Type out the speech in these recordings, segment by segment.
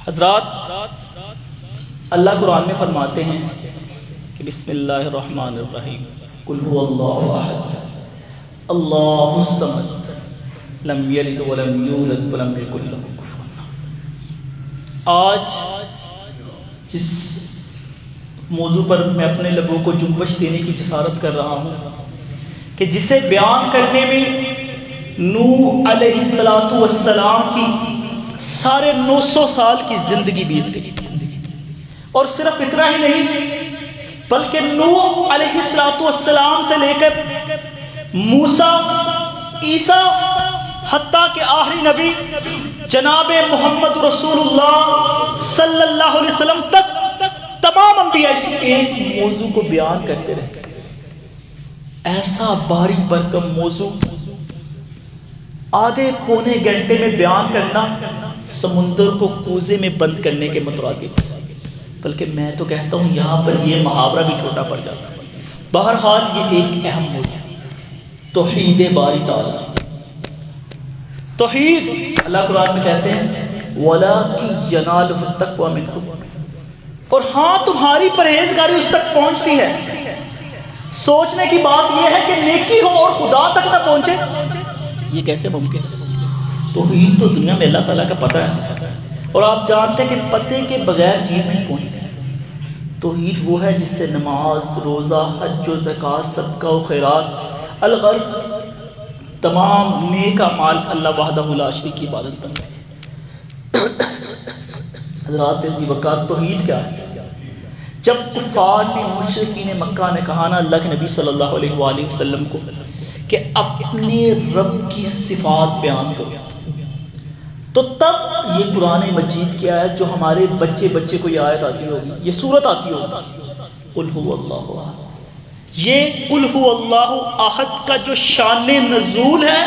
حضرات، اللہ قرآن میں فرماتے ہیں کہ بسم اللہ الرحمن الرحیم، قل هو اللہ احد اللہ الصمد لم یلد ولم یولد ولم یکن لہ کفوا احد۔ آج جس موضوع پر میں اپنے لبوں کو جنبش دینے کی جسارت کر رہا ہوں کہ جسے بیان کرنے میں نوح علیہ السلام کی ساڑھے 900 سال کی زندگی بیت گئی، اور صرف اتنا ہی نہیں بلکہ نوح علیہ السلام سے لے کر موسیٰ، عیسیٰ، حتیٰ کہ آخری نبی جناب محمد رسول اللہ صلی اللہ علیہ وسلم تک تمام انبیاء اس ایک موضوع کو بیان کرتے رہے۔ ایسا بھاری بھرکم موضوع آدھے پونے گھنٹے میں بیان کرنا سمندر کو کوزے میں بند کرنے کے مترادف، بلکہ میں تو کہتا ہوں یہاں پر یہ محاورہ بھی چھوٹا پڑ جاتا ہے۔ بہرحال یہ ایک اہم موضوع ہے، توحید باری تعالی۔ توحید، اللہ قرآن میں کہتے ہیں وَلَٰكِن يَنَالُهُ التَّقْوَىٰ مِنْكُمْ، اور ہاں تمہاری پرہیزگاری اس تک پہنچتی ہے۔ سوچنے کی بات یہ ہے کہ نیکی ہو اور خدا تک نہ پہنچے، یہ کیسے ممکن ہے؟ توحید تو دنیا میں اللہ تعالیٰ کا پتہ ہے، اور آپ جانتے ہیں کہ پتے کے بغیر چیز نہیں پہنچتی۔ توحید وہ ہے جس سے نماز، روزہ، حج و زکوٰۃ، صدقہ و خیرات، الغرض تمام نیک اعمال اللہ وحدہ لا شریک کی عبادت بنتے ہیں۔ حضرات عزیز وقار، توحید کیا ہے؟ جب کفار نے، مشرکین مکہ نے کہا نا اللہ کے نبی صلی اللہ علیہ وآلہ وسلم کو کہ اپنے رب کی صفات بیان کرو، تو تب یہ قرآن مجید کیا ہے جو ہمارے بچے کو یہ آیت آتی ہوگی، یہ سورت آتی ہوگی، قل هو اللہ احد۔ یہ قل هو اللہ احد کا جو شان نزول ہے،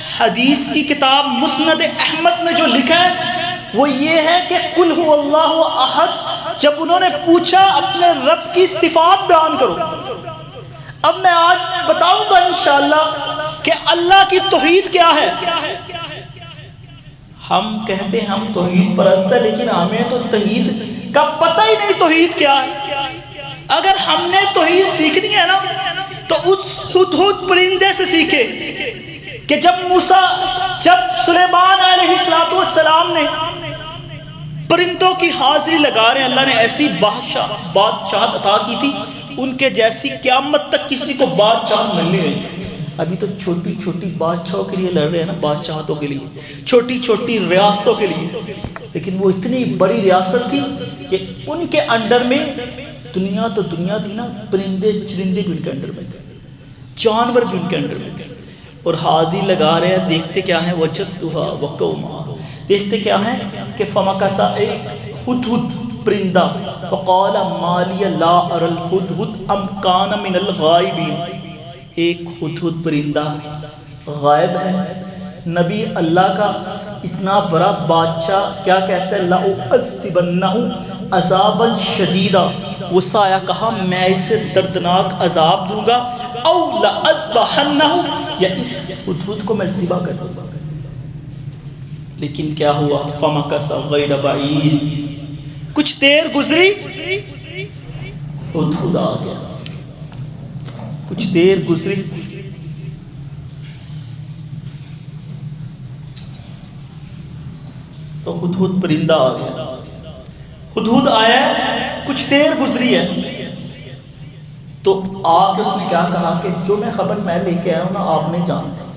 حدیث کی کتاب مسند احمد میں جو لکھا ہے وہ یہ ہے کہ قل هو اللہ احد، جب انہوں نے پوچھا اپنے رب کی صفات بیان کرو۔ اب میں آج بتاؤں گا انشاءاللہ کہ اللہ کی توحید کیا ہے۔ ہم کہتے ہیں ہم توحید پرست ہیں، لیکن ہمیں تو توحید کا پتہ ہی نہیں توحید کیا ہے۔ اگر ہم نے توحید سیکھنی ہے نا تو اس ہدہد پرندے سے سیکھے کہ جب سلیمان علیہ السلام نے پرندوں کی حاضری لگا رہے ہیں، اللہ نے ایسی بادشاہت عطا کی تھی ان کے جیسی قیامت تک کسی کو بادشاہت ملنی نہیں۔ ابھی تو چھوٹی چھوٹی بادشاہوں کے لیے لڑ رہے ہیں نا، بادشاہتوں کے لیے، چھوٹی چھوٹی ریاستوں کے لیے، لیکن وہ اتنی بڑی ریاست تھی کہ ان کے انڈر میں دنیا تو دنیا تھی نا، پرندے چرندے بھی ان کے انڈر میں تھے، جانور بھی ان کے انڈر میں تھے، اور حاضری لگا رہے ہیں۔ دیکھتے کیا ہیں؟ وجدتها وقومها، دیکھتے کیا ہیں کہ فمکث ہدہد پرندہ، فقال ما لی لا اری الہدہد ام کان من الغائبین، ایک ہدہد پرندہ غائب ہے۔ نبی اللہ کا اتنا بڑا بادشاہ کیا کہتا ہے؟ لأعذبنہ عذابا شدیدا، غصہ آیا، کہا میں اسے دردناک عذاب دوں گا، او لأذبحنہ، یا اس ہدہد کو میں ذبح کر دوں گا۔ لیکن کیا ہوا؟ فمکث غیر بعید، کچھ دیر گزری، ہدہد آ گیا۔ کچھ دیر گزری، تو ہدہد پرندہ آ گیا۔ ہدہد آیا، کچھ دیر گزری ہے، تو آ کے اس نے کیا کہا کہ جو میں خبر میں لے کے آیا ہوں نا، آپ نہیں جانتے،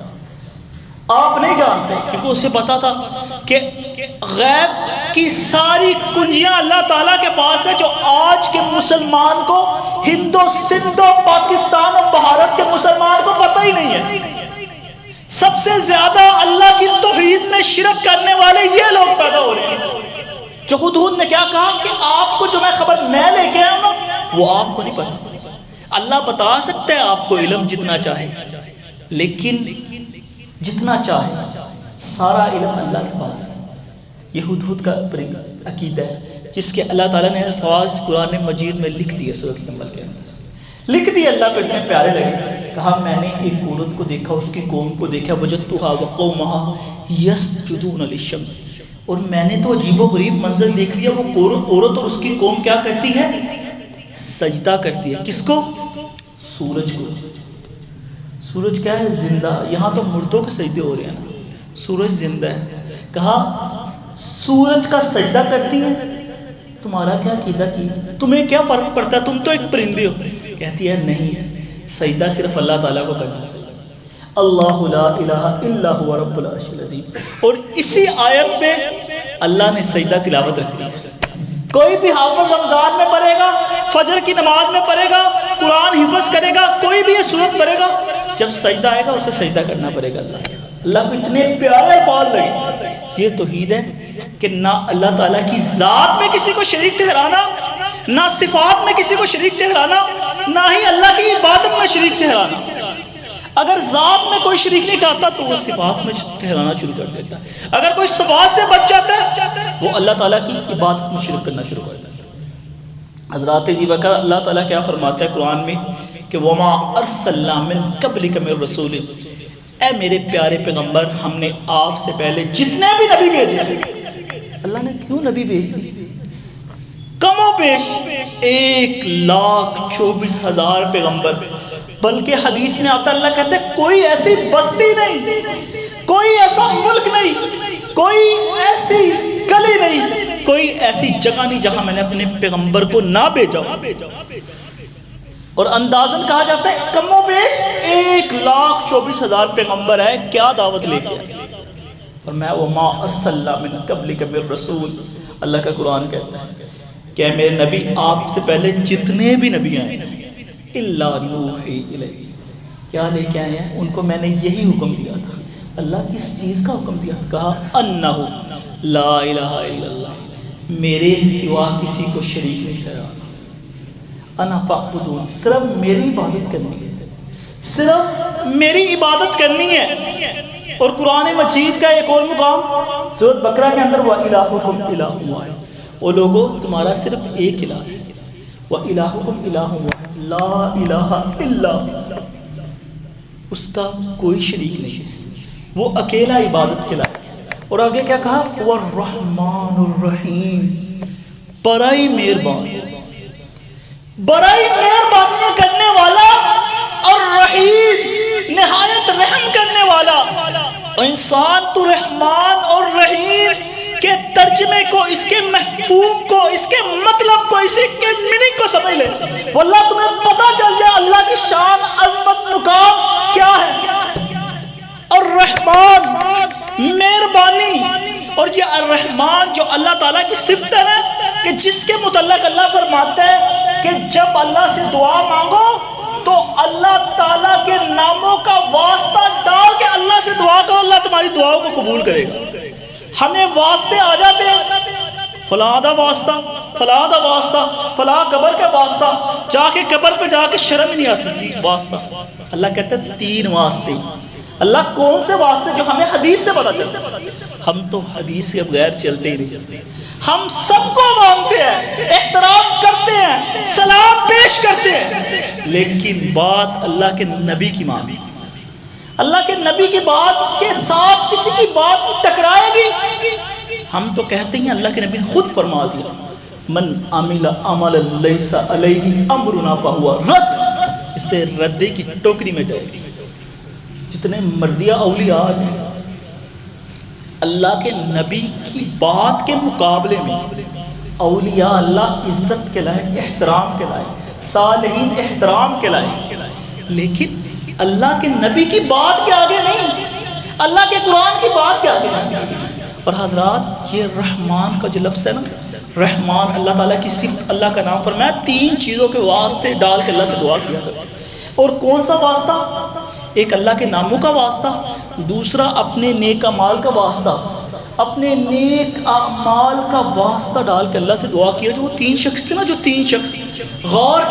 آپ نہیں جانتے، کیونکہ اسے پتا تھا کہ غیب کی ساری کنجیاں اللہ تعالیٰ کے پاس ہے، جو آج کے مسلمان کو، ہندو سندھ پاکستان اور بھارت کے مسلمان کو پتہ ہی نہیں ہے۔ سب سے زیادہ اللہ کی توحید میں شرک کرنے والے یہ لوگ پیدا ہو رہے ہیں۔ جو ہدہد نے کیا کہا کہ آپ کو جو میں خبر میں لے کے آیا ہوں نا، وہ آپ کو نہیں پتا۔ اللہ بتا سکتا ہے آپ کو علم جتنا چاہے، لیکن جتنا چاہے سارا علم اللہ کے پاس ہے۔ یہ ہدہد کا عقیدہ ہے جس کے اللہ تعالیٰ نے الفاظ قرآن مجید میں لکھ دیے، سورۃ نمل کے اندر لکھ دیے، اللہ کو اتنے پیارے لگے۔ کہا میں نے ایک عورت کو دیکھا، اس کی قوم کو دیکھا، وجدتها وقومها یسجدون للشمس، اور میں نے تو عجیب و غریب منظر دیکھ لیا، وہ عورت اور اس کی قوم کیا کرتی ہے؟ سجدہ کرتی ہے۔ کس کو؟ سورج کو۔ سورج کیا ہے؟ زندہ۔ یہاں تو مردوں کے سجدے ہو رہے ہیں نا، سورج زندہ ہے۔ کہا سورج کا سجدہ کرتی ہے، تمہارا کیا عقیدہ کی؟ تمہیں کیا فرق پڑتا ہے؟ تم تو ایک پرندے ہو۔ کہتی ہے نہیں، سجدہ صرف اللہ تعالیٰ کو کرنا ہے۔ اللہ لا الہ الا هو رب العرش العظیم۔ اور اسی آیت میں اللہ نے سجدہ تلاوت رکھ دی۔ کوئی بھی حافظ رمضان میں پڑھے گا، فجر کی نماز میں پڑھے گا، قرآن حفظ کرے گا، کوئی بھی یہ سورت پڑھے گا، جب سجدہ آئے گا اسے سجدہ کرنا پڑے گا اللہ کو۔ اتنے پیارے الفاظ لگے۔ یہ توحید ہے کہ نہ اللہ تعالیٰ کی ذات میں کسی کو شریک ٹھہرانا، نہ صفات میں کسی کو شریک ٹھہرانا، نہ ہی اللہ کی عبادت میں شریک ٹھہرانا۔ اگر ذات میں کوئی شریک نہیں ٹھہراتا تو وہ صفات میں ٹھہرانا شروع کر دیتا ہے۔ اگر کوئی صفات سے بچ جاتا ہے وہ اللہ تعالیٰ کی عبادت میں شرک کرنا شروع کر دیتا ہے۔ حضرات ذی بکر اللہ تعالیٰ کیا فرماتا ہے قرآن میں کہ وما ارسلنا من قبلک من رسول، اے میرے پیارے پیغمبر ہم نے آپ سے پہلے جتنے بھی نبی بھیجے۔ اللہ نے کیوں نبی بھیج دی؟ کم و بیش 1,24,000 پیغمبر، بلکہ حدیث میں آتا اللہ کہتے ہیں کوئی ایسی بستی نہیں، کوئی ایسا ملک نہیں، کوئی ایسی گلی نہیں، کوئی ایسی جگہ نہیں جہاں میں نے اپنے پیغمبر کو نہ بھیجا۔ اور اندازن کہا جاتا ہے کم و بیش 1,24,000 پیغمبر ہے، کیا دعوت لے کے آئے؟ اور میں وما ارسلنا من قبلک من رسول، اللہ کا قرآن کہتا ہے کہ میرے نبی آپ سے پہلے جتنے بھی نبی ہیں الا نوحی الیہ، کیا لے کے آئے ہیں؟ ان کو میں نے یہی حکم دیا تھا۔ اللہ کس چیز کا حکم دیا تھا؟ کہا انہ لا الہ الا اللہ، میرے سوا کسی کو شریک نہیں ٹھہرانا، انا فاعبدون، صرف میری عبادت کرنی ہے، صرف میری عبادت کرنی ہے۔ اور قرآن مجید کا ایک اور مقام سورۃ بقرہ کے اندر وَإِلَٰهُكُمْ إِلَٰهٌ وَاحِدٌ، وہ لوگوں تمہارا صرف ایک الہ ہے، وَإِلَٰهُكُمْ إِلَٰهٌ وَاحِدٌ لا الہ الا، اس کا کوئی شریک نہیں ہے، وہ اکیلا عبادت کے لائق ہے۔ اور آگے کیا کہا؟ والرحمن الرحیم، بڑائی مہربان، بڑائی مہربانی کرنے والا، اور رحیم نہایت رحم کرنے والا۔ اور انسان تو رحمان اور رحیم کے ترجمے کو، اس کے مفہوم کو، اس کے مطلب کو، اس کے میننگ کو سمجھ لے، واللہ تمہیں پتہ چل جائے اللہ کی شان، عظمت، مقام کیا ہے۔ اور رحمان مہربانی، اور یہ الرحمان جو اللہ تعالیٰ کی صفت ہے نا، کہ جس کے متعلق اللہ فرماتا ہے کہ جب اللہ سے دعا مانگو تو اللہ تعالیٰ کے ناموں کا واسطہ ڈال کے اللہ سے دعا کرو، اللہ تمہاری دعاؤں کو قبول کرے گا۔ ہمیں واسطے آ جاتے ہیں، فلاں دا واسطہ، فلاں دا واسطہ، فلاں قبر کا واسطہ، جا کے قبر پہ جا کے شرم ہی نہیں آتی واسطہ۔ اللہ کہتا ہے 3 واسطے۔ اللہ کون سے واسطے؟ جو ہمیں حدیث سے پتہ چلتا ہے۔ ہم تو حدیث کے بغیر چلتے ہی نہیں، ہم سب کو مانتے ہیں، احترام کرتے ہیں، سلام پیش کرتے ہیں، لیکن بات اللہ کے نبی کی مانی، اللہ کے نبی کی بات کے ساتھ کسی کی بات ٹکرائے گی؟ ہم تو کہتے ہیں اللہ کے نبی نے خود فرما دیا من عمل عملا لیس علیہ امرنا فہو رد، اس سے ردے کی ٹوکری میں جائے گی۔ جتنے مردیہ اولیاء ہیں اللہ کے نبی کی بات کے مقابلے میں اولیاء اللہ عزت کے لائق، احترام کے لائق، صالحین احترام کے لائق، لیکن اللہ کے نبی کی بات کے آگے نہیں، اللہ کے قرآن کی بات کے آگے نہیں۔ اور حضرات یہ رحمان کا جو لفظ ہے نا، رحمان اللہ تعالیٰ کی صفت، اللہ کا نام، فرمایا 3 چیزوں کے واسطے ڈال کے اللہ سے دعا کیا کرو۔ اور کون سا واسطہ؟ ایک اللہ کے ناموں کا واسطہ، دوسرا اپنے نیک اعمال کا واسطہ، اپنے نیک اعمال کا واسطہ ڈال کے اللہ سے دعا کیا۔ جو وہ 3 شخص تھے نا، جو 3 شخص غار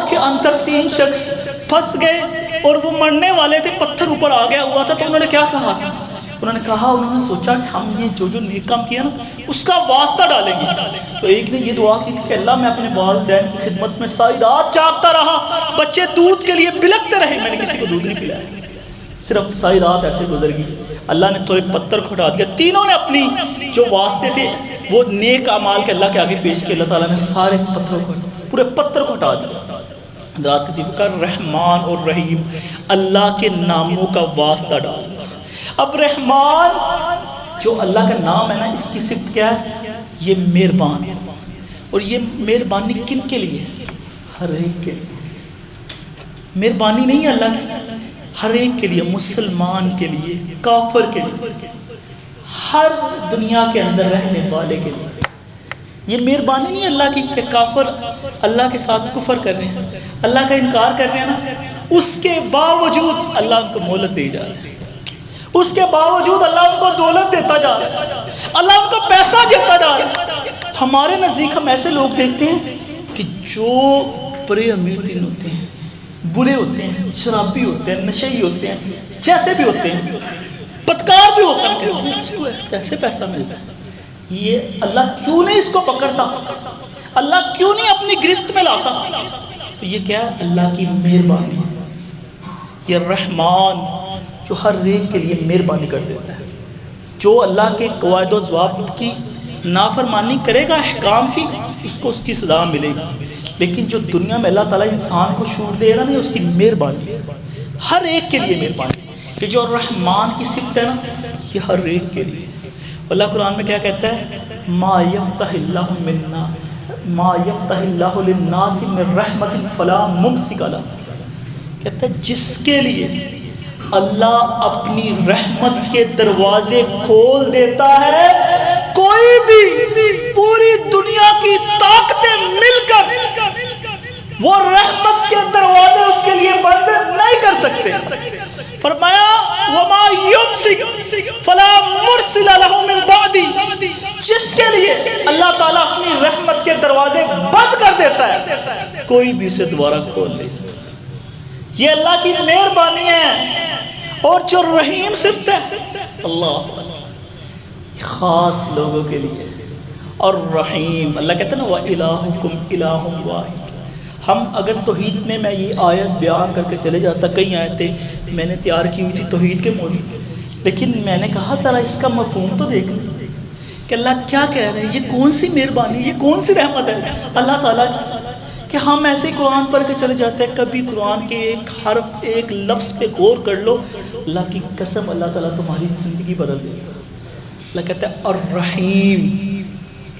کے اندر 3 شخص پھنس گئے اور وہ مرنے والے تھے، پتھر اوپر آ گیا ہوا تھا، تو انہوں نے کیا کہا؟ انہوں نے سوچا کہ ہم یہ جو نیک کام کیا نا اس کا واسطہ ڈالیں گے۔ تو ایک نے یہ دعا کی تھی کہ اللہ میں اپنے والدین کی خدمت میں ساری رات جاگتا رہا، بچے دودھ کے لیے بلکتے رہے، میں نے کسی کو دودھ نہیں پلایا۔ صرف ساری رات ایسے گزر گئی، اللہ نے تھوڑے پتھر کو ہٹا دیا، تینوں نے اپنی جو واسطے تھے وہ نیک اعمال کے اللہ کے آگے پیش کیے، اللہ تعالیٰ نے سارے پتھروں کو پورے پتھر کو ہٹا دیا۔ رات کا رحمان اور رحیم اللہ کے ناموں کا واسطہ ڈال۔ اب رحمان جو اللہ کا نام ہے نا، اس کی صفت کیا ہے؟ یہ مہربان ہے، اور یہ مہربانی کن کے لیے؟ ہر ایک کے لیے۔ مہربانی نہیں ہے اللہ کی، ہر ایک کے لیے، مسلمان کے لیے، کافر کے لیے، ہر دنیا کے اندر رہنے والے کے لیے۔ یہ مہربانی نہیں ہے اللہ کی کہ کافر اللہ کے ساتھ کفر کر رہے ہیں، اللہ کا انکار کر رہے ہیں نا، اس کے باوجود اللہ ان کو مہلت دے جا رہا ہے، اس کے باوجود اللہ ان کو دولت دیتا جا رہا ہے، اللہ ان کو پیسہ دیتا جا رہا ہے۔ ہمارے نزدیک ہم ایسے لوگ دیکھتے ہیں کہ جو بڑے امیر دین ہوتے ہیں، برے ہوتے ہیں، شرابی ہوتے ہیں، نشئی ہوتے ہیں، جیسے بھی ہوتے ہیں، بدکار بھی ہوتا ہے، اس کو کیسے پیسہ ملتا ہے؟ یہ اللہ کیوں نہیں اس کو پکڑتا؟ اللہ کیوں نہیں اپنی گرفت میں لاتا؟ تو یہ کیا ہے؟ اللہ کی مہربانی، یہ رحمان جو ہر ایک کے لیے مہربانی کر دیتا ہے۔ جو اللہ کے قواعد و ضوابط کی نافرمانی کرے گا، احکام کی، اس کو اس کی سزا ملے گی، لیکن جو دنیا میں اللہ تعالیٰ انسان کو چھوڑ دے گا نہیں، اس کی مہربانی ہر ایک کے لیے مہربانی۔ یہ جو رحمان کی صفت ہے نا، یہ ہر ایک کے لیے۔ اللہ قرآن میں کیا کہتا ہے؟ ما یفتح اللہ منا ما یفتح اللہ للناس من رحمت فلا ممسک لها، کہتا ہے جس کے لیے اللہ اپنی رحمت کے دروازے کھول دیتا ہے، کوئی بھی پوری دنیا کی طاقتیں مل کر وہ رحمت کے دروازے اس کے لیے بند نہیں کر سکتے۔ فرمایا وما یمسک فلا مرسل له من بعدی، جس کے لیے اللہ تعالیٰ اپنی رحمت کے دروازے بند کر دیتا ہے، کوئی بھی اسے دوبارہ کھول نہیں سکتا۔ یہ اللہ کی مہربانی ہے۔ اور جو رحیم صفت ہے اللہ خاص لوگوں کے لیے، اور رحیم اللہ کہتے ہیں نا وَإِلَٰهُكُمْ إِلَٰهٌ وَاحِدٌ۔ ہم اگر توحید میں میں یہ آیت بیان کر کے چلے جاتا، کئی آیتیں میں نے تیار کی ہوئی تھی توحید کے موضوع، لیکن میں نے کہا ذرا اس کا مفہوم تو دیکھ لیں کہ اللہ کیا کہہ رہے ہیں، یہ کون سی مہربانی، یہ کون سی رحمت ہے اللہ تعالیٰ کی، کہ ہم ایسے ہی قرآن پڑھ کے چلے جاتے ہیں۔ کبھی قرآن کے ایک حرف، ایک لفظ پہ غور کر لو، اللہ کی قسم اللہ تعالیٰ تمہاری زندگی بدل دے گا۔ اللہ کہتا ہے الرحیم،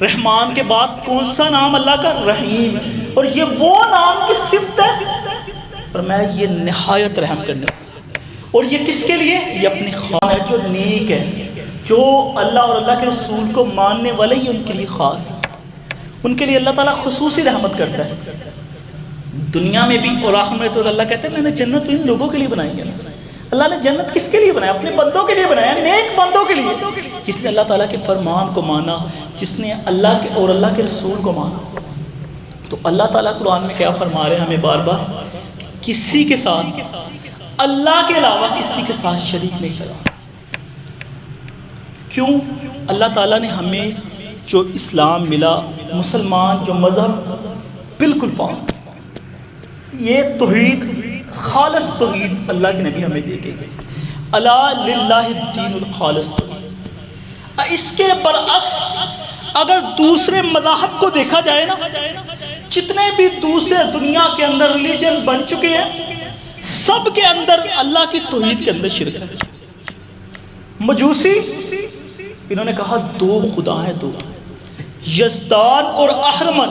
رحمان کے بعد کون سا نام اللہ کا؟ رحیم، اور یہ وہ نام کی صفت ہے، اور میں یہ نہایت رحم کرنے والا۔ اور یہ کس کے لیے؟ یہ اپنی خاص ہے، جو نیک ہے، جو اللہ اور اللہ کے رسول کو ماننے والے، ہی ان کے لیے خاص ہے، ان کے لیے اللہ تعالیٰ خصوصی رحمت کرتا ہے دنیا میں بھی اور آخرت میں۔ تو اللہ کہتا ہے میں نے جنت ان لوگوں کے لیے بنائی ہے۔ اللہ نے جنت کس کے لیے بنایا؟ اپنے بندوں کے لیے بنایا، نیک بندوں کے لیے، جس نے اللہ تعالیٰ کے فرمان کو مانا، جس نے اللہ کے اور اللہ کے رسول کو مانا۔ تو اللہ تعالیٰ قرآن میں کیا فرما رہے ہیں ہمیں بار بار؟ کسی کے ساتھ، اللہ کے علاوہ کسی کے ساتھ شریک نہیں کرا۔ کیوں؟ اللہ تعالیٰ نے ہمیں جو اسلام ملا، مسلمان جو مذہب بالکل پاک، یہ توحید، خالص توحید اللہ کے نبی ہمیں دے کے گئے، الا للہ الدین الخالص توحید۔ اس کے برعکس اگر دوسرے مذاہب کو دیکھا جائے نا، جتنے بھی دوسرے دنیا کے اندر ریلیجن بن چکے ہیں، سب کے اندر اللہ کی توحید کے اندر شرک ہے۔ مجوسی انہوں نے کہا دو خدا ہیں، دو، یزدان اور اہرمن۔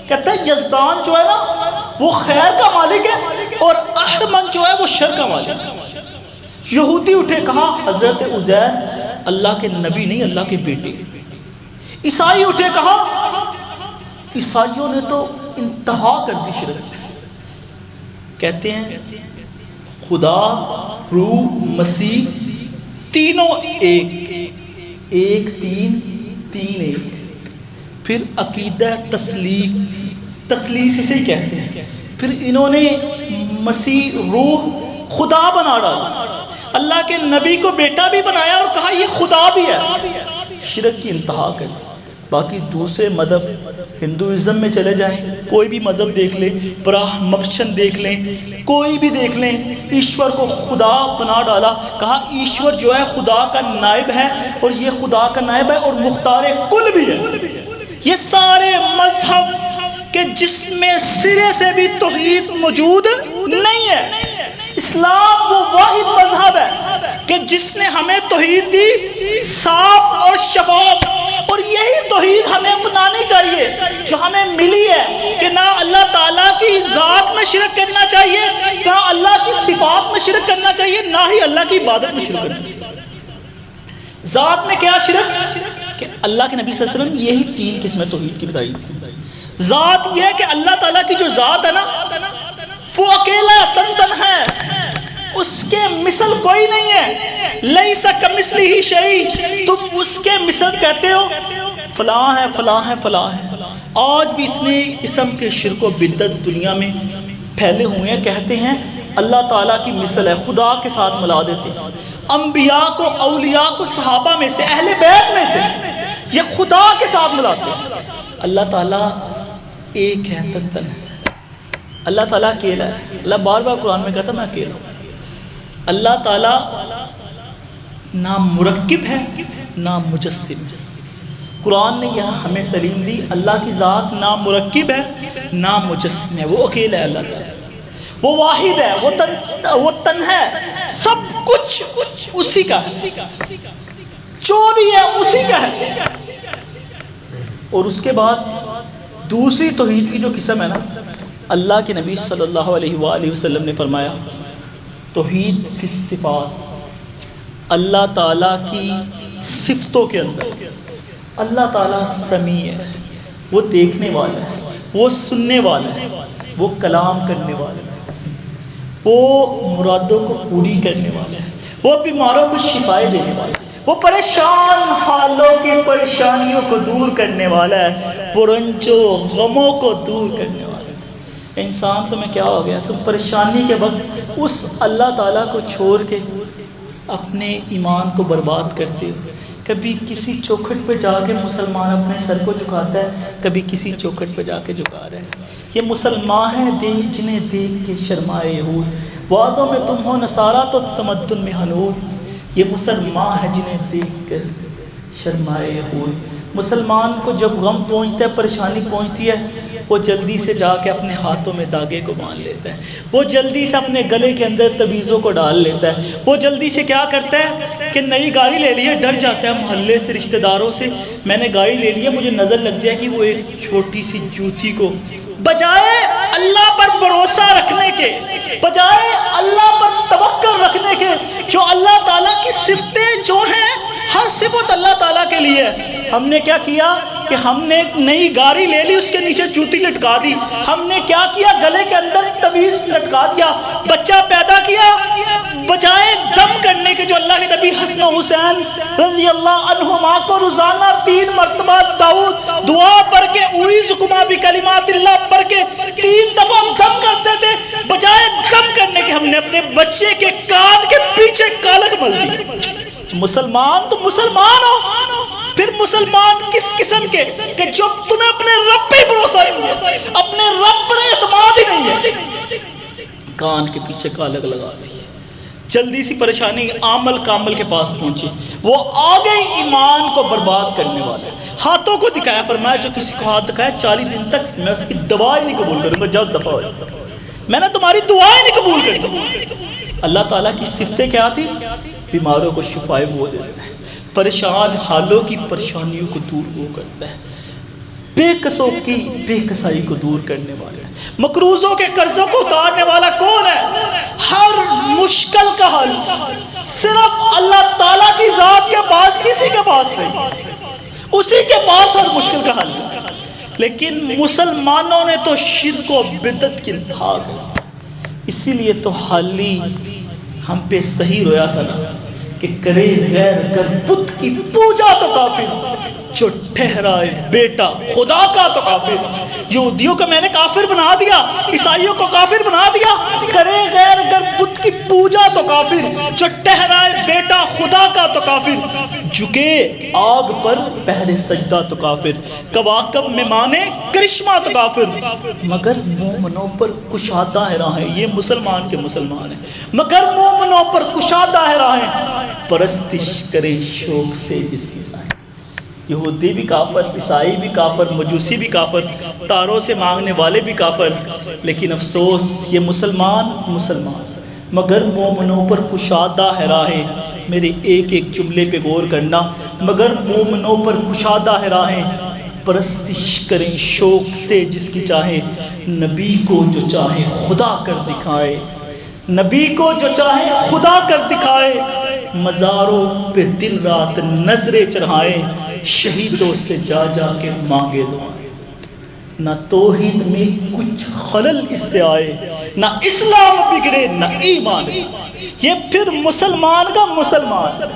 کہتا ہے یزدان جو ہے نا وہ خیر کا مالک ہے، اور اہرمن جو ہے وہ شر کا مالک ہے۔ یہودی اٹھے کہا حضرت عزیر اللہ کے نبی نہیں، اللہ کے بیٹے۔ عیسائی اٹھے کہا، عیسائیوں نے تو انتہا کر دی شرک۔ کہتے ہیں خدا، روح، مسیح تینوں ایک، ایک تین، تین ایک۔ پھر عقیدہ تثلیث، تثلیث اسے ہی کہتے ہیں۔ پھر انہوں نے مسیح، روح خدا بنا ڈالا، اللہ کے نبی کو بیٹا بھی بنایا اور کہا یہ خدا بھی ہے۔ شرک کی انتہا کر دی۔ باقی دوسرے مذہب ہندوازم میں چلے جائیں، کوئی بھی مذہب دیکھ لیں، براہمپشن دیکھ لیں، کوئی بھی دیکھ لیں، ایشور کو خدا بنا ڈالا، کہا ایشور جو ہے خدا کا نائب ہے اور یہ خدا کا نائب ہے اور مختار کل بھی ہے۔ یہ سارے مذہب کہ جس میں سرے سے بھی توحید موجود نہیں ہے۔ اسلام وہ واحد مذہب ہے کہ جس نے ہمیں توحید دی صاف اور شفاف، اور یہی توحید ہمیں اپنانی چاہیے جو ہمیں ملی ہے کہ نہ اللہ تعالیٰ کی ذات میں شرک کرنا چاہیے، نہ اللہ کی صفات میں شرک کرنا چاہیے، نہ ہی اللہ کی عبادت میں شرک کرنا چاہیے۔ ذات میں کیا شرک؟ کہ اللہ کے نبی صلی اللہ علیہ وسلم یہی 3 قسمیں توحید کی بتائی تھی۔ ذات یہ ہے کہ اللہ تعالیٰ کی جو ذات ہے نا وہ اکیلا تن ہے، اس کے مثل کوئی نہیں ہے۔ لیس کمثلہ شیء، تم اس کے مثل کہتے ہو فلاں ہے فلاں ہے فلاں ہے۔ آج بھی اتنے قسم کے شرک و بدعت دنیا میں پھیلے ہوئے ہیں، کہتے ہیں اللہ تعالیٰ کی مثل ہے، خدا کے ساتھ ملا دیتے ہیں۔ انبیاء کو، اولیاء کو، صحابہ میں سے، اہل بیت میں سے یہ خدا کے ساتھ ملاتے ہیں۔ اللہ تعالیٰ ایک ہے، تن ہے۔ اللہ تعالیٰ اکیلا ہے۔ اللہ بار بار قرآن میں کہتا میں اکیلا ہوں۔ اللہ تعالیٰ نہ مرکب ہے نہ مجسم۔ قرآن نے یہاں ہمیں تعلیم دی اللہ کی ذات نہ مرکب ہے نہ مجسم ہے، وہ اکیلا ہے۔ اللہ تعالیٰ وہ واحد ہے، وہ تنہا ہے، سب کچھ اسی کا ہے، جو بھی ہے اسی کا ہے۔ اور اس کے بعد دوسری توحید کی جو قسم ہے نا، اللہ کے نبی صلی اللہ علیہ وآلہ وسلم نے فرمایا توحید فی الصفات، اللہ تعالیٰ کی صفتوں کے اندر۔ اللہ تعالیٰ سمیع ہے، وہ دیکھنے والا ہے، وہ سننے والا ہے، وہ کلام کرنے والا ہے، وہ مرادوں کو پوری کرنے والا ہے، وہ بیماروں کو شفائیں دینے والا ہے، وہ پریشان حالوں کی پریشانیوں کو دور کرنے والا ہے، وہ رنجوں غموں کو دور کرنے والا ہے۔ انسان تمہیں کیا ہو گیا؟ تم پریشانی کے وقت اس اللہ تعالیٰ کو چھوڑ کے اپنے ایمان کو برباد کرتے ہو۔ کبھی کسی چوکھٹ پہ جا کے مسلمان اپنے سر کو جھکاتا ہے، کبھی کسی چوکھٹ پہ جا کے جھکا رہا ہے۔ یہ مسلمان ہیں جنہیں دیکھ کے شرمائے یہود، وعدوں میں تم ہو نصارہ تو تمدن میں ہنور۔ یہ مسلمان ہیں جنہیں دیکھ کر شرمائے یہود۔ مسلمان کو جب غم پہنچتا ہے، پریشانی پہنچتی ہے، وہ جلدی سے جا کے اپنے ہاتھوں میں داغے کو باندھ لیتا ہے، وہ جلدی سے اپنے گلے کے اندر تعویذوں کو ڈال لیتا ہے، وہ جلدی سے کیا کرتا ہے کہ نئی گاڑی لے لی ہے، ڈر جاتا ہے محلے سے، رشتہ داروں سے، میں نے گاڑی لے لی ہے مجھے نظر لگ جائے گی، وہ ایک چھوٹی سی جوتی کو بجائے اللہ پر بھروسہ رکھنے کے، بجائے اللہ پر توکل رکھنے کے، جو اللہ تعالیٰ کی صفتیں جو ہیں ہر صفت اللہ تعالیٰ کے لیے، ہم نے کیا کیا کہ ہم نے ایک نئی گاڑی لے لی، اس کے نیچے جوتی لٹکا دی، ہم نے کیا کیا گلے کے اندر تعویذ لٹکا دیا، بچہ پیدا کیا، بجائے دم کرنے کے جو اللہ کے نبی حسن و حسین رضی اللہ عنہما کو روزانہ 3 مرتبہ داؤد دعا پڑھ کے اعوذکما بکلمات اللہ پڑھ کے 3 دفعہ دم کرتے تھے، بجائے دم کرنے کے ہم نے اپنے بچے کے کان کے پیچھے کالک مل دی۔ مسلمان تو مسلمان ہو، پھر مسلمان کس قسم کے کہ جو تمہیں اپنے رب پہ بھروسہ نہیں ہے، اپنے رب پر اعتماد ہی نہیں ہے، کان کے پیچھے کالک لگا دی۔ جلدی سی پریشانی عامل کامل کے پاس پہنچی، وہ آگے ایمان کو برباد کرنے والے ہاتھوں کو دکھایا، فرمایا جو کسی کو ہاتھ دکھایا 40 دن تک میں اس کی دعا ہی نہیں قبول کروں گا، جاؤ دفع ہو جاؤ، میں نے تمہاری دعا ہی نہیں قبول کری۔ اللہ تعالیٰ کی صفتیں کیا تھی؟ بیماروں کو شفائیں وہ دیتا ہے، پریشان حالوں کی پریشانیوں کو دور وہ کرتا ہے، بے کسوں کی بے کسائی کو دور کرنے والا ہے، مقروضوں کے قرضوں کو اتارنے والا کون ہے؟ ہر مشکل کا حل صرف اللہ تعالیٰ کی ذات کے پاس، کسی کے پاس نہیں، اسی کے پاس ہر مشکل کا حل ہے۔ لیکن مسلمانوں نے تو شرک و بدعت کی انتہا کی، اسی لیے تو حالی ہم پہ صحیح رویا تھا نا کہ کرے غیر کر بت کی پوجا تو کافر، جو ٹھہرائے بیٹا خدا کا تو کافر. یہودیوں کو میں نے کافر بنا دیا, عیسائیوں کو کافر بنا دیا, کرے غیر اگر بت کی پوجا تو کافر, جو ٹھہرائے بیٹا خدا کا تو کافر, جھکے آگ پر پہلے سجدہ تو کافر, کواکب میں مانے کرشمہ تو کافر, مگر مومنوں پر کشادہ ہے راہیں. یہ مسلمان کے مسلمان ہیں, مگر مومنوں پر کشادہ ہے راہیں, پرستش کرے شوق سے جس کی چاہے. یہودی بھی کافر, عیسائی بھی کافر, مجوسی بھی کافر, تاروں سے مانگنے والے بھی کافر, لیکن افسوس یہ مسلمان مگر مومنوں پر کشادہ ہے راہیں. میرے ایک ایک جملے پہ غور کرنا, مگر مومنوں پر کشادہ ہے راہیں, پرستش کریں شوق سے جس کی چاہے, نبی کو جو چاہے خدا کر دکھائے, نبی کو جو چاہے خدا کر دکھائے, مزاروں پہ دن رات نظریں چڑھائے, شہیدوں سے جا جا کے مانگے دعائیں. نہ توحید میں کچھ خلل اس سے آئے, نہ اسلام بگڑے نہ ایمان. یہ پھر مسلمان کا مسلمان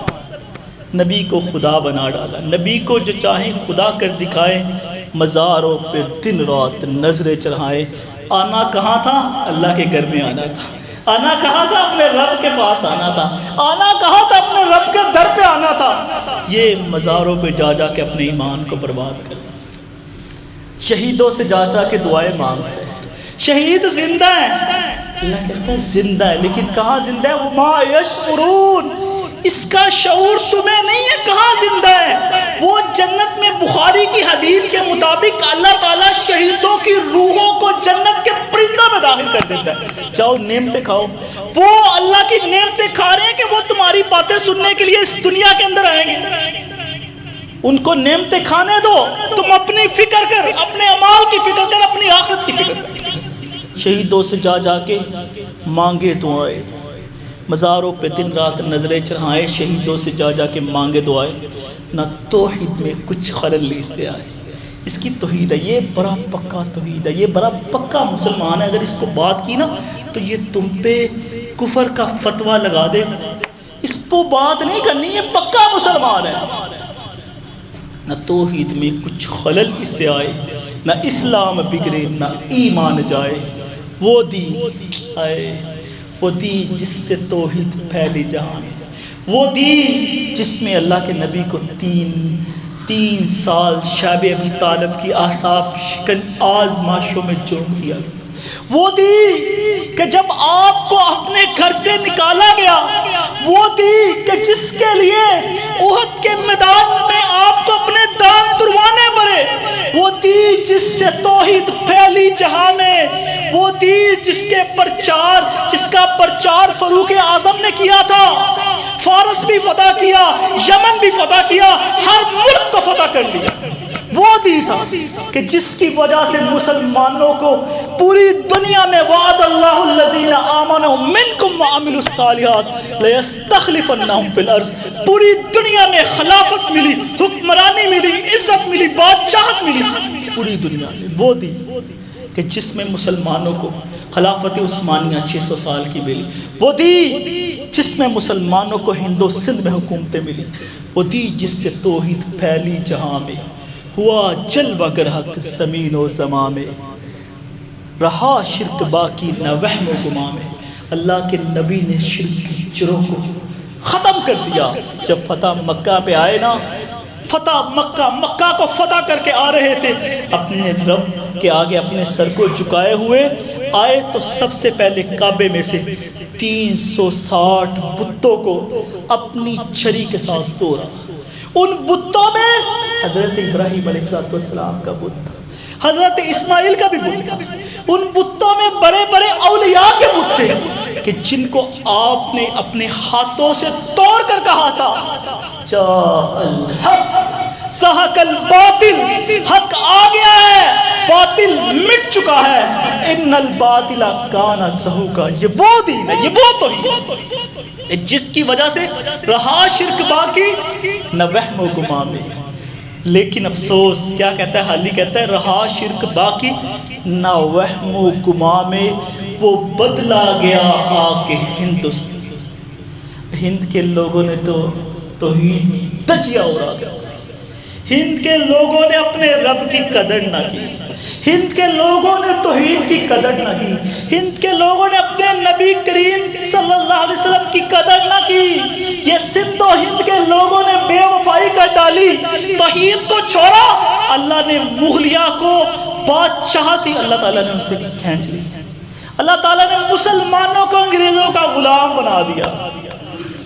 نبی کو خدا بنا ڈالا. نبی کو جو چاہے خدا کر دکھائے, مزاروں پہ دن رات نظریں چڑھائے. آنا کہاں تھا؟ اللہ کے گھر میں آنا تھا. آنا کہاں تھا؟ اپنے رب کے پاس آنا تھا. آنا کہاں تھا؟ اپنے رب کے در پہ آنا تھا. یہ مزاروں پہ جا جا کے اپنے ایمان کو برباد کرنا. شہیدوں سے جا جا کے دعائیں مانگتے ہیں. شہید زندہ ہے, اللہ کہتا ہے زندہ ہے, لیکن کہاں زندہ ہے؟ وما یشعرون, اس کا شعور تمہیں نہیں ہے کہاں زندہ ہے. وہ جنت میں بخاری کی حدیث کے مطابق اللہ تعالیٰ شہیدوں کی روحوں کو جنت کے پرندہ میں داخل کر دیتا ہے. جاؤ نعمتیں کھاؤ. وہ اللہ کی نعمتیں کھا رہے ہیں کہ وہ تمہاری باتیں سننے کے لیے اس دنیا کے اندر آئیں گے. ان کو نعمتیں کھانے دو, تم اپنی فکر کر, اپنے اعمال کی فکر کر, اپنی آخرت کی فکر کر. شہیدوں سے جا جا کے مانگے دعائیں, مزاروں پہ دن رات نظریں چڑھائے, شہیدوں سے جا جا کے مانگے دعائیں. نہ توحید میں کچھ خلل اس سے آئے. اس کی توحید ہے, یہ بڑا پکا توحید ہے, یہ بڑا پکا مسلمان ہے. اگر اس کو بات کی نا تو یہ تم پہ کفر کا فتویٰ لگا دے. اس کو بات نہیں کرنی, یہ پکا مسلمان ہے. نہ توحید میں کچھ خلل اس سے آئے, نہ اسلام بگڑے نہ ایمان جائے. وہ دین آئے, وہ دین جس سے توحید پھیلی جہان, وہ دین جس میں اللہ کے نبی کو تین سال شعب ابی طالب کی اعصاب شکن آزمائشوں میں جھونک دیا. وہ دین کہ جب آپ کو اپنے گھر سے نکالا گیا, وہ دین کہ جس کے لیے احد کے میدان میں آپ کو اپنے دان تروانے پڑے, وہ دین جس سے توحید پھیلی جہاں میں, وہ دین جس کا پرچار فاروق اعظم نے کیا تھا. فارس بھی فتح کیا, یمن بھی فتح کیا, ہر ملک کو فتح کر لیا. وہ دی تھا کہ جس کی وجہ سے مسلمانوں کو پوری دنیا میں وعد اللہ الذین آمنوا منکم وعملوا الصالحات لیستخلفنہم فی الارض, پوری دنیا میں خلافت ملی, حکمرانی ملی, عزت ملی, بادشاہت ملی پوری دنیا میں. وہ دی کہ جس میں مسلمانوں کو خلافت عثمانیہ 600 سال کی ملی. وہ دی جس میں مسلمانوں کو ہندو سندھ میں حکومتیں ملی. وہ دی جس سے توحید پھیلی جہاں میں, ہوا جلوہ گر حق زمین و زماں میں, رہا شرک باقی نہ وہم و گماں میں. اللہ کے نبی نے شرک کی جڑوں کو ختم کر دیا. جب فتح مکہ پہ آئے نا, فتح مکہ کو فتح کر کے آ رہے تھے, اپنے رب کے آگے اپنے سر کو جھکائے ہوئے آئے, تو سب سے پہلے کعبے میں سے 360 بتوں کو اپنی چھری کے ساتھ توڑا. ان بتوں میں حضرت ابراہیم علیہ السلام کا بت تھا, حضرت اسماعیل کا بھی بت تھا. ان بتوں میں بڑے بڑے اولیاء کے بت تھے کہ جن کو آپ نے اپنے ہاتھوں سے توڑ کر کہا تھا جاء الحق زہق الباطل, حق آ گیا ہے, باطل مٹ چکا ہے, ان الباطل کان زہوقا. یہ وہ دین ہے, یہ وہ توحید جس کی وجہ سے رہا شرک باقی نہ وہم و گماں میں. لیکن افسوس کیا کہتا ہے حالی, کہتا ہے رہا شرک باقی نہ وہم و گماں میں, وہ بدلا گیا آ کے ہندوستان. ہند کے لوگوں نے تو توحید دجیا اڑا دیا. ہند کے لوگوں نے اپنے رب کی قدر نہ کی، ہند کے لوگوں نے توحید کی قدر نہ کی، ہند کے لوگوں نے اپنے نبی کریم صلی اللہ علیہ وسلم کی قدر نہ کی۔ یہ سندھ و ہند کے لوگوں نے بے وفائی کر ڈالی، توحید کو چھوڑا، اللہ نے مغلیہ کو بادشاہتی اللہ تعالیٰ نے اس سے کھینچ لی، اللہ تعالیٰ نے مسلمانوں کو انگریزوں کا غلام بنا دیا۔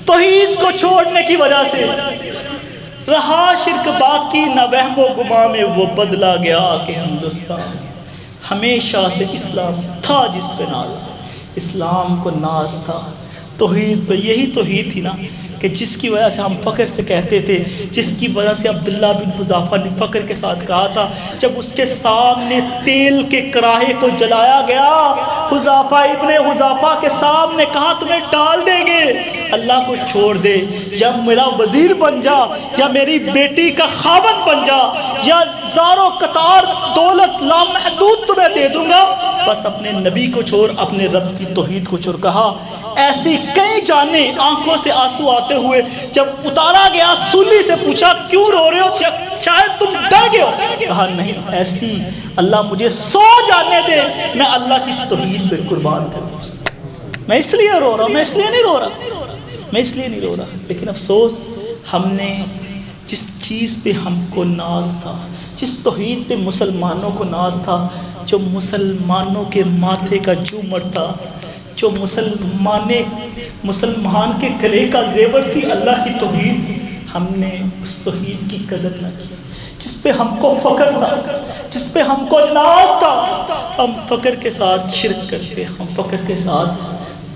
توحید کو چھوڑنے کی وجہ سے رہا شرک باقی، نہ وہم و گماں میں وہ بدلا گیا کہ ہندوستان ہمیشہ سے اسلام تھا جس پہ ناز، اسلام کو ناز تھا توحید پہ۔ یہی توحید تھی نا کہ جس کی وجہ سے ہم فخر سے کہتے تھے، جس کی وجہ سے عبداللہ بن حذافہ نے فخر کے ساتھ کہا تھا جب اس کے سامنے تیل کے کراہے کو جلایا گیا، حذافہ ابن حذافہ کے سامنے کہا تمہیں ڈال دیں گے، اللہ کو چھوڑ دے، یا میرا وزیر بن جا، یا میری بیٹی کا خاوند بن جا، یا زاروں قطار دولت لامحدود تمہیں دے دوں گا، بس اپنے نبی کو چھوڑ، اپنے رب کی توحید کو چھوڑ۔ کہا ایسی کئی جانیں آنکھوں سے آنسو آتے ہوئے جب اتارا گیا سولی سے پوچھا کیوں رو رہے ہو، شاید تم ڈر گئے ہو، کہا نہیں، ایسی اللہ مجھے 100 جانے دے میں اللہ کی توحید پہ قربان کروں، میں اس لیے رو رہا ہوں، میں اس لیے نہیں رو رہا۔ لیکن افسوس ہم نے جس چیز پہ ہم کو ناز تھا، جس توحید پہ مسلمانوں کو ناز تھا، جو مسلمانوں کے ماتھے کا جومر تھا، جو مسلمان کے گلے کا زیور تھی اللہ کی توحید، ہم نے اس توحید کی قدر نہ کی، جس پہ ہم کو فخر تھا، جس پہ ہم کو ناز تھا، ہم فخر کے ساتھ شرک کرتے، ہم فخر کے ساتھ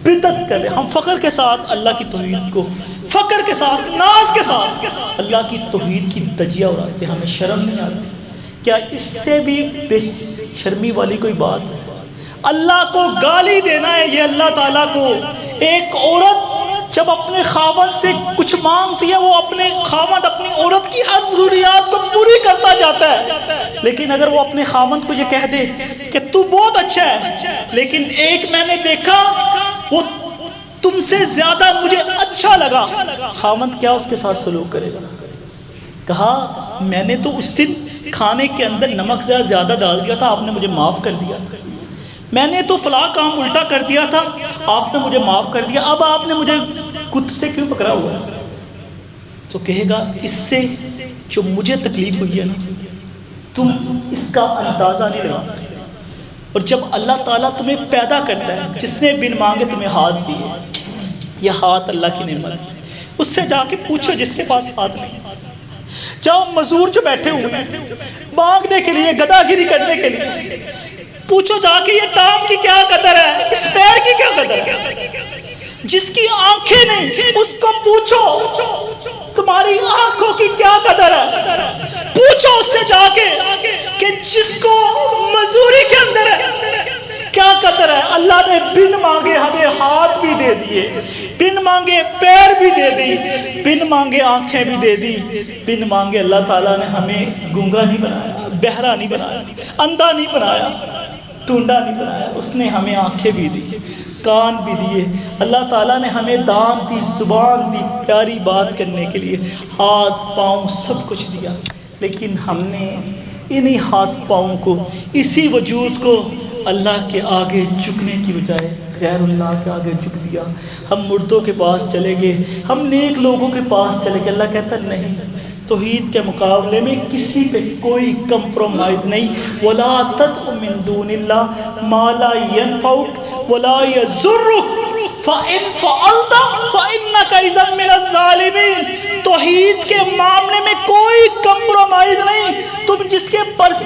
بدعت کرتے، ہم فخر کے ساتھ اللہ کی توحید کو، فخر کے ساتھ، ناز کے ساتھ اللہ کی توحید کی دجیاں اڑاتے۔ ہمیں شرم نہیں آتی؟ کیا اس سے بھی بے شرمی والی کوئی بات ہے؟ اللہ کو گالی دینا ہے یہ اللہ تعالیٰ کو۔ ایک عورت جب اپنے خاوند سے کچھ مانگتی ہے، وہ اپنے خاوند اپنی عورت کی ہر ضروریات کو پوری کرتا جاتا ہے، لیکن اگر وہ اپنے خاوند کو یہ کہہ دے کہ تو بہت اچھا ہے، لیکن ایک میں نے دیکھا وہ تم سے زیادہ مجھے اچھا لگا، خاوند کیا اس کے ساتھ سلوک کرے گا؟ کہا میں نے تو اس دن کھانے کے اندر نمک زیادہ ڈال دیا تھا، آپ نے مجھے معاف کر دیا تھا، میں نے تو فلاں کام الٹا کر دیا تھا، آپ نے مجھے معاف کر دیا، اب آپ نے مجھے کتے سے کیوں پکڑا ہوا ہے؟ تو کہے گا اس سے جو مجھے تکلیف ہوئی ہے نا، تم اس کا اندازہ نہیں لگا سکتے۔ اور جب اللہ تعالیٰ تمہیں پیدا کرتا ہے، جس نے بن مانگے تمہیں ہاتھ دیے، یہ ہاتھ اللہ کی نعمت ہے، اس سے جا کے پوچھو جس کے پاس ہاتھ نہیں، جاؤ مزدور جو بیٹھے ہوئے ہیں مانگنے کے لیے، گدھا گیری کرنے کے لیے، پوچھو جا کے یہ ٹانگ کی کیا قدر ہے، اس پیر کی کیا قدر ہے۔ جس کی آنکھیں نہیں اس کو پوچھو تمہاری آنکھوں کی کیا قدر ہے، پوچھو اس سے جا کے کہ جس کو مزدوری کے اندر ہے کیا قدر ہے۔ اللہ نے بن مانگے ہمیں ہاتھ بھی دے دیے، بن مانگے پیر بھی دے دی، بن مانگے آنکھیں بھی دے دی، بن مانگے اللہ تعالیٰ نے ہمیں گونگا نہیں بنایا، بہرا نہیں بنایا، اندھا نہیں بنایا، ٹونڈا نہیں بنایا، اس نے ہمیں آنکھیں بھی دی، کان بھی دیے، اللہ تعالیٰ نے ہمیں دان دی، زبان دی، پیاری بات کرنے کے لیے ہاتھ پاؤں سب کچھ دیا، لیکن ہم نے انہی ہاتھ پاؤں کو، اسی وجود کو اللہ کے آگے جھکنے کی بجائے غیر اللہ کے آگے جھک دیا۔ ہم مردوں کے پاس چلے گئے، ہم نیک لوگوں کے پاس چلے گئے، اللہ کہتا نہیں، توحید کے مقابلے میں کسی پہ کوئی کمپرومائز نہیں۔ وَلَا تَدْعُ مِن دُونِ اللَّهِ مَا لَا يَنفَعُكَ وَلَا يَضُرُّكَ فَإِن فَعَلْتَ فَإِنَّكَ إِذًا مِنَ الظَّالِمِينَ۔ توحید کے معاملے میں کوئی کمپرومائز نہیں، تم جس کے پاس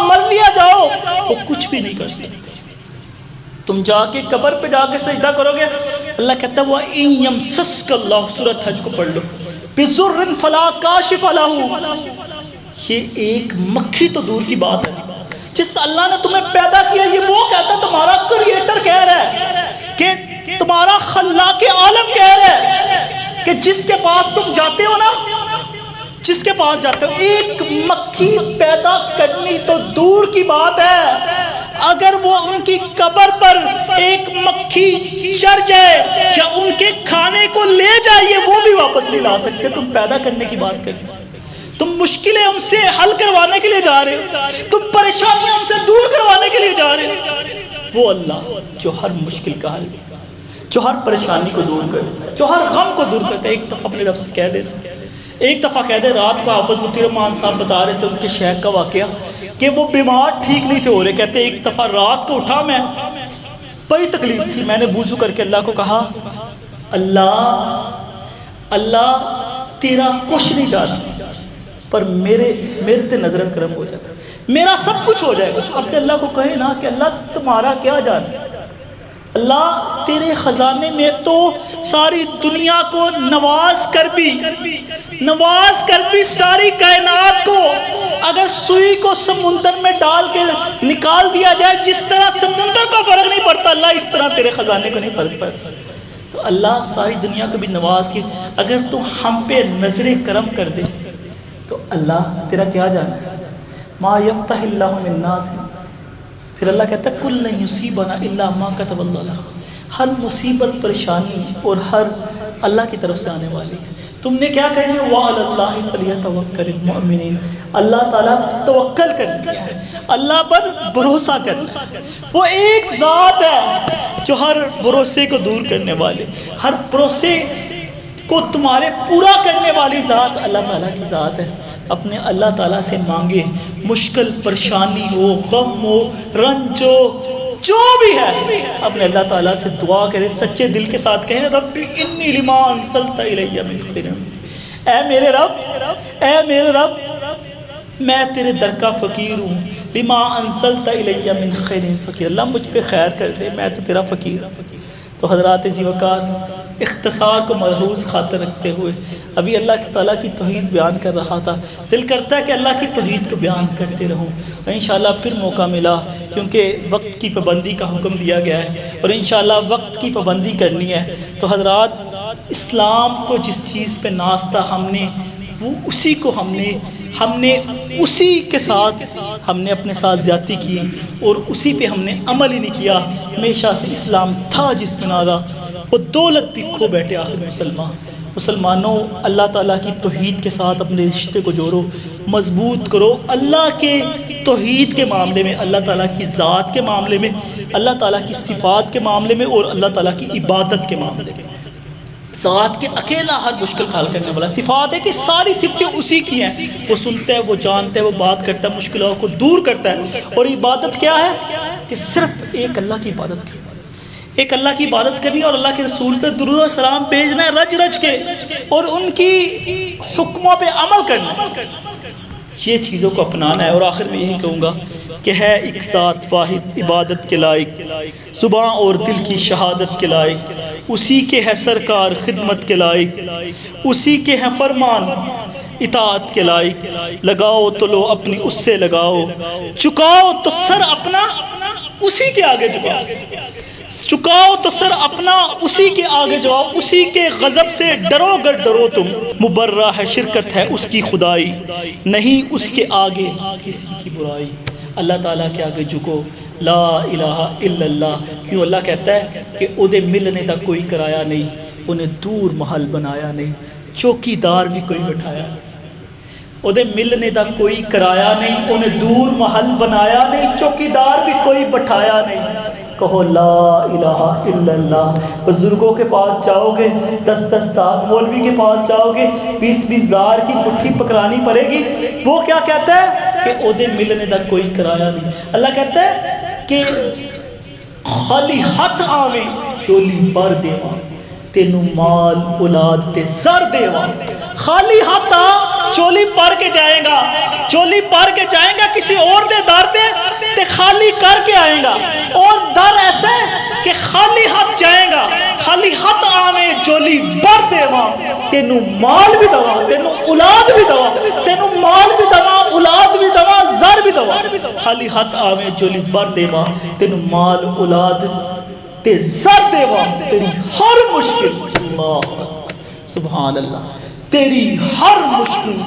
مر لیا جاؤ وہ کچھ بھی نہیں کر سکتے۔ تم جا کے قبر پہ جا کے سجدہ کرو گے، اللہ کہتا ہے وَإِن يَمْسَسْكَ اللَّهُ، سورۃ حج کو پڑھ لو، بِضُرٍّ فَلَا كَاشِفَ لَهُ۔ یہ ایک مکھی تو دور کی بات ہے، جس اللہ نے تمہیں پیدا کیا، یہ وہ کہتا ہے، تمہارا کریٹر کہہ رہا ہے کہ تمہارا خلاق عالم کہہ رہا ہے کہ جس کے پاس تم جاتے ہو نا، جس کے پاس جاتے ہو، ایک مکھی پیدا کرنی تو دور کی بات ہے، اگر وہ ان کی قبر پر ایک مکھی چر جائے یا ان کے کھانے کو لے جائے وہ بھی واپس نہیں لا سکتے، تم پیدا کرنے کی بات کرتے۔ تم مشکلیں ہم سے حل کروانے کے لیے جا رہے ہو, تم پریشانیاں ہم سے دور کروانے کے لیے جا رہے ہو. وہ اللہ جو ہر مشکل کا حل, جو ہر پریشانی کو دور کرے, جو ہر غم کو دور کرتا ہے. ایک دفعہ اپنے رب سے کہہ دے, ایک دفعہ کہہ دے. رات کو حافظ مفتی رحمان صاحب بتا رہے تھے ان کے شیخ کا واقعہ کہ وہ بیمار ٹھیک نہیں تھے ہو رہے. کہتے ایک دفعہ رات کو اٹھا, میں بڑی تکلیف تھی, میں نے وضو کر کے اللہ کو کہا اللہ اللہ تیرا کچھ نہیں جانا پر میرے تے نظر کرم ہو جائے, میرا سب کچھ ہو جائے گا. اپنے اللہ کو کہے نا کہ اللہ تمہارا کیا جانا, اللہ تیرے خزانے میں تو ساری دنیا کو نواز کر بھی ساری کائنات کو اگر سوئی کو سمندر میں ڈال کے نکال دیا جائے, جس طرح سمندر کو فرق نہیں پڑتا اللہ اس طرح تیرے خزانے کو نہیں فرق پڑتا. تو اللہ ساری دنیا کو بھی نواز کے اگر تو ہم پہ نظر کرم کر دے تو اللہ تیرا کیا جانا ہے. ما یفتح اللہ من الناس, پھر اللہ کہتا ہے کل نہیں یصیبنا الا ما کتب اللہ لنا. ہر مصیبت پریشانی اور ہر اللہ کی طرف سے آنے والی ہے. تم نے کیا کرنی ہے, وعلی اللہ فلیتوکل المؤمنین, اللہ تعالیٰ توکل کرنی ہے, اللہ پر بھروسہ کرنا ہے. وہ ایک ذات ہے جو ہر بھروسے کو دور کرنے والے, ہر بھروسے کو تمہارے پورا کرنے والی ذات اللہ تعالیٰ کی ذات ہے. اپنے اللہ تعالیٰ سے مانگے, مشکل پریشانی ہو, غم ہو, رنج ہو, جو بھی ہے اپنے اللہ تعالیٰ سے دعا کرے, سچے دل کے ساتھ کہیں رب انی لما انزلت الی من خیر, اے میرے رب, اے میرے رب میں تیرے در کا فقیر ہوں. لما انزلت الی من خیر فقیر, اللہ مجھ پہ خیر کر دے, میں تو تیرا فقیر ہوں. تو حضرات ذی وقار اختصار کو ملحوظ خاطر رکھتے ہوئے ابھی اللہ تعالیٰ کی توحید بیان کر رہا تھا. دل کرتا ہے کہ اللہ کی توحید کو بیان کرتے رہوں, اور انشاءاللہ پھر موقع ملا کیونکہ وقت کی پابندی کا حکم دیا گیا ہے اور انشاءاللہ وقت کی پابندی کرنی ہے. تو حضرات اسلام کو جس چیز پہ ناز تھا ہم نے وہ اسی کو ہم نے اسی کے ساتھ ہم نے اپنے ساتھ زیادتی کی اور اسی پہ ہم نے عمل ہی نہیں کیا. ہمیشہ سے اسلام تھا جس میں نازا, وہ دولت بھی کھو بیٹھے آخر مسلمانوں. اللہ تعالیٰ کی توحید کے ساتھ اپنے رشتے کو جوڑو, مضبوط کرو. اللہ کے توحید کے معاملے میں, اللہ تعالیٰ کی ذات کے معاملے میں, اللہ تعالیٰ کی صفات کے معاملے میں اور اللہ تعالیٰ کی عبادت کے معاملے میں. ذات کے اکیلا ہر مشکل حل کرنے والا. صفات ہے کہ ساری صفتیں اسی کی ہیں, وہ سنتا ہے, وہ جانتا ہے, وہ بات کرتا ہے, مشکلوں کو دور کرتا ہے. اور عبادت کیا ہے کہ صرف ایک اللہ کی عبادت کرنی, ایک اللہ کی عبادت کرنی اور اللہ کے رسول پہ درود و سلام بھیجنا ہے رج رج کے, اور ان کی حکموں پہ عمل کرنا, یہ چیزوں کو اپنانا ہے. اور آخر میں یہی کہوں گا کہ ہے ایک ذات واحد عبادت کے لائق, زباں اور دل کی شہادت کے لائق, اسی کے ہے سرکار خدمت کے لائق, اسی کے ہے فرمان اطاعت کے لائق. لگاؤ تو لو اپنی اس سے لگاؤ, چکاؤ تو سر اپنا اسی کے آگے جھکاؤ, چکاؤ تو سر اپنا اسی کے آگے جاؤ. اسی کے غضب سے ڈرو گر ڈرو تم, مبرہ ہے شرکت ہے اس کی خدائی, نہیں اس کے آگے کسی کی برائی. اللہ تعالیٰ کے آگے جھکو, لا الہ الا اللہ. کیوں اللہ کہتا ہے کہ اودے ملنے دا کوئی کرایا نہیں, انہیں دور محل بنایا نہیں, چوکی دار بھی کوئی بٹھایا نہیں. اودے ملنے دا کوئی کرایا نہیں, انہیں دور محل بنایا نہیں, چوکی دار بھی کوئی بٹھایا نہیں. کہو لا الہ الا اللہ. بزرگوں کے پاس جاؤ گے, 10-10 سال مولوی کے پاس جاؤ گے, 20-20 ہزار کی مٹھی پکڑانی پڑے گی. وہ کیا کہتا ہے کہ اودے ملنے دا کوئی کرایا نہیں. اللہ کہتا ہے کہ خالی ہاتھ آوے چولی بھر دیواں, تینوں مال اولاد تے زر دیواں. خالی ہاتھ آ چولی بھر کے جائے گا, چولی بھر کے جائے گا کسی اور دے دار تے خالی کر کے آئے گا. اور در ایسا ہے کہ خالی ہاتھ جائے گا, خالی ہاتھ آویں چولی بھر دیواں, تینوں مال بھی دوا, تینوں اولاد بھی دوا, تینوں مال بھی دوا, اولاد بھی دوا, زر بھی دوا. خالی ہاتھ آویں چولی بھر دیواں, تینوں مال اولاد تے زر دیواں. تیری ہر مشکل, اللہ سبحان اللہ, تیری ہر مشکل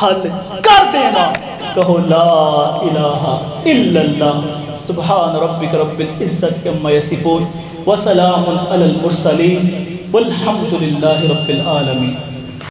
حل کر دینا. کہو لا الہ الا اللہ. سبحان ربک رب العزت عما یصفون وسلام علی المرسلین والحمد للہ رب العالمین.